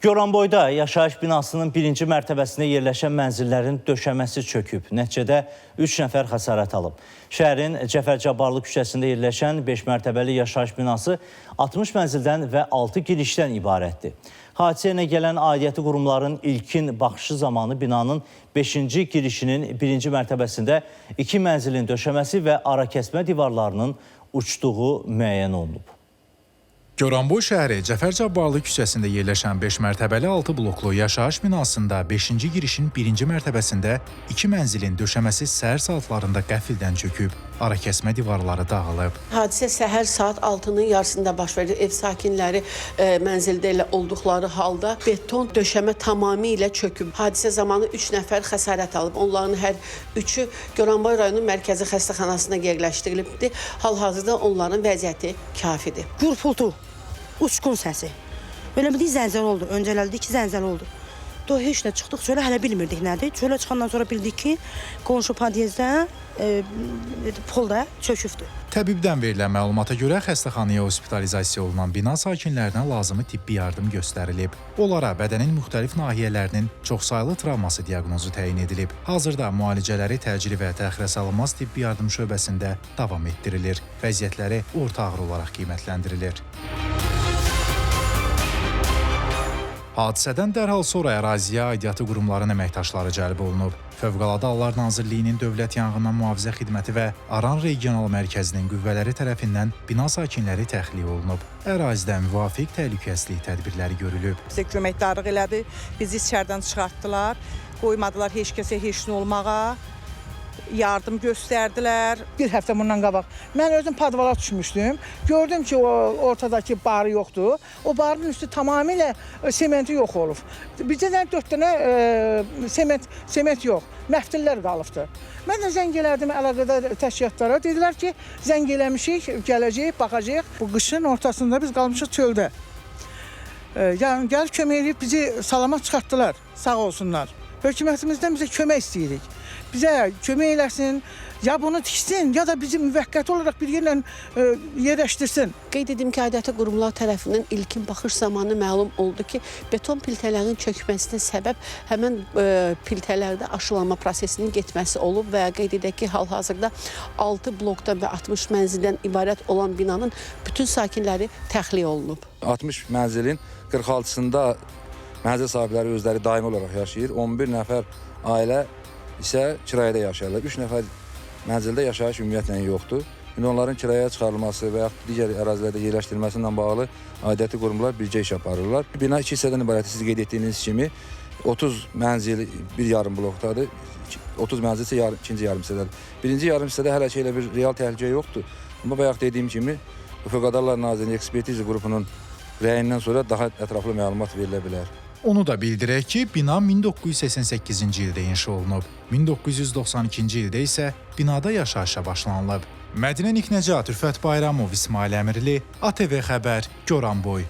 Goranboyda yaşayış binasının birinci mərtəbəsində yerləşən mənzillərin döşəməsi çöküb. Nəticədə 3 nəfər xəsarət alıb. Şəhərin Cəfər Cabbarlı küçəsində yerləşən 5 mərtəbəli yaşayış binası 60 mənzildən və 6 girişdən ibarətdir. Hadisəyə gələn aidiyyəti qurumların ilkin baxışı zamanı binanın 5-ci girişinin birinci mərtəbəsində 2 mənzilin döşəməsi və arakəsmə divarlarının uçduğu müəyyən olunub. Goranboy şəhəri Cəfər Cabbarlı küçəsində yerləşən 5 mərtəbəli 6 bloklu yaşayış binasında 5-ci girişin 1-ci mərtəbəsində 2 mənzilin döşəməsi səhər saatlarında qəfildən çöküb, arakəsmə divarları dağılıb. Hadisə səhər saat 6-nın yarısında baş verir. Ev sakinləri mənzildə elə olduqları halda beton döşəmə tamamilə çöküb. Hadisə zamanı 3 nəfər xəsarət alıb. Onların hər üçü Goranboy rayonu mərkəzi xəstəxanasına yerləşdirilibdir. Hal-hazırda onların vəziyyəti kafidir. Gurpultu, uçqun səsi. Belə bir zəlzələ oldu. Öncələrdə 2 zəlzələ oldu. Heç nə çıxdıq çölə, hələ bilmirdik nədir. Çölə çıxandan sonra bildik ki, qonşu podyezdə polda çökübdür. Təbibdən verilən məlumata görə xəstəxanaya hospitalizasiya olunan bina sakinlərinə lazımi tibbi yardım göstərilib. Onlara bədənin müxtəlif nahiyələrinin çoxsaylı travması diaqnozu təyin edilib. Hazırda müalicələri təcili və təxirəsalınmaz tibbi yardım şöbəsində davam etdirilir. Vəziyyətləri orta ağır olaraq qiymətləndirilir. Hadisədən dərhal sonra əraziyə aidiyyatı qurumların əməkdaşları cəlb olunub. Fövqəladə Hallar Nazirliyinin Dövlət Yanğından Mühafizə Xidməti və Aran Regional Mərkəzinin qüvvələri tərəfindən bina sakinləri təxliyə olunub. Ərazidə müvafiq təhlükəsizlik tədbirləri görülüb. Bizə köməkdarlıq elədi, bizi içərdən çıxartdılar, qoymadılar heç kəsə heç nə olmağa. Yardım göstərdilər. Bir həftə bundan qabaq mən özüm padvala düşmüşdüm. Gördüm ki, o ortadakı barı yoxdur. O barın üstü tamamilə sementi yox olub. Bizdə də 4 dənə sement yox, məftillər qalıbdı. Mən də zəng elədim əlaqədar təşkilatlara. Dedilər ki, zəng eləmişik, gələcəyik, baxacağıq. Bu qışın ortasında biz qalmışıq çöldə. Yəni gəlib kömək edib bizi salamat çıxartdılar. Sağ olsunlar. Hökumətimizdən bizə kömək istəyirik. Bizə kömək eləsin, ya bunu tiksin, ya da bizi müvəqqəti olaraq bir yerlə yerləşdirsin. Qeyd edim ki, aidiyyatı qurumlar tərəfindən ilkin baxış zamanı məlum oldu ki, beton piltələrin çökməsinə səbəb həmin piltələrdə aşılanma prosesinin getməsi olub və qeyd edək ki, hal-hazırda 6 blokdan və 60 mənzildən ibarət olan binanın bütün sakinləri təxliyə olunub. 60 mənzilin 46-sında mənzil sahibləri özləri daimi olaraq yaşayır. 11 nəfər ailə isə kirayədə yaşayırlar. 3 nəfər mənzildə yaşayış ümumiyyətlə yoxdur. İndi onların kirayəyə çıxarılması və yaxud digər ərazilərdə yerləşdirilməsi ilə bağlı aidiyyatı qurumlar birgə iş aparırlar. Bina 2 hissədən ibarət, siz qeyd etdiyiniz kimi 30 mənzil bir yarım blokdadır. 30 mənzil isə ikinci yarım hissədədir. Birinci yarım hissədə hələ ki elə bir real təhlükə yoxdur. Amma bayaq dediyim kimi Fövqəladə Hallar Nazirliyinin ekspertiza qrupunun rəyindən sonra daha ətraflı məlumat verilə bilər. Onu da bildirək ki, bina 1988-ci ildə inşa olunub. 1992-ci ildə isə binada yaşayışa başlanılıb. Mədinə Niknəcat, Ürfət Bayramov, İsmail Əmirli, ATV Xəbər, Goranboy.